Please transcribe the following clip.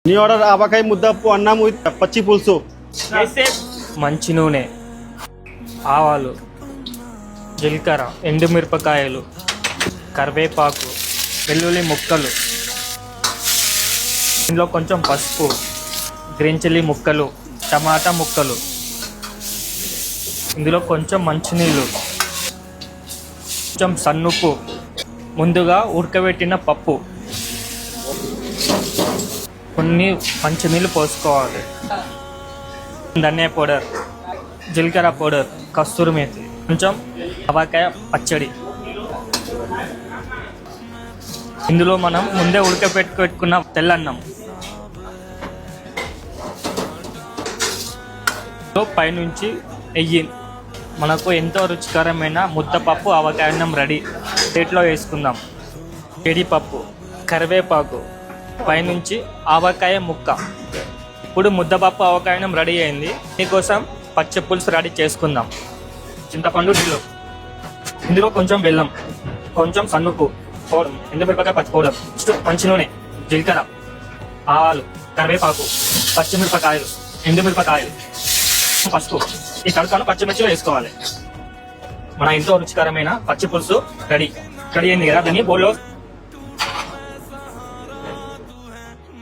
నీ ఆర్డర్ ఆవకాయ ముద్దప్పు అన్నం విత్ పచ్చి పులుసు. మంచి నూనె, ఆవాలు, జీలకర్ర, ఎండుమిరపకాయలు, కరివేపాకు, వెల్లుల్లి ముక్కలు, ఇందులో కొంచెం పసుపు, గ్రీన్ చిల్లీ ముక్కలు, టమాటా ముక్కలు, ఇందులో కొంచెం మంచినీళ్ళు, కొంచెం సన్నుప్పు, ముందుగా ఉడకబెట్టిన పప్పు, కొన్ని మంచినీళ్ళు పోసుకోవాలి, ధనియా పౌడర్, జీలకర్ర పౌడర్, కస్తూరి మేతి, కొంచెం ఆవకాయ పచ్చడి. ఇందులో మనం ముందే ఉడకబెట్టుకున్న తెల్లన్నం, పైనుంచి నెయ్యి. మనకు ఎంతో రుచికరమైన ముద్దపప్పు ఆవకాయ అన్నం రెడీ. ప్లేట్లో వేసుకుందాం. జీడిపప్పు, కరివేపాకు, పైనుంచి ఆవకాయ ముక్క. ఇప్పుడు ముద్దపప్పు ఆవకాయ అన్నం రెడీ అయింది. దీనికోసం పచ్చి పులుసు రెడీ చేసుకుందాం. చింతపండు నీళ్ళు, ఇందులో కొంచెం బెల్లం, కొంచెం సన్నుపు పౌడర్, ఎండుమిరపకాయ పచ్చి పౌడర్, మంచి నూనె, జీలకర్ర, ఆవాలు, కరివేపాకు, పచ్చిమిరపకాయలు, ఎండుమిరపకాయలు, పసుపు. ఈ తడకను పచ్చిమిర్చి వేసుకోవాలి. మన ఎంతో రుచికరమైన పచ్చి పులుసు రెడీ అయింది కదా. దాన్ని బౌల్లో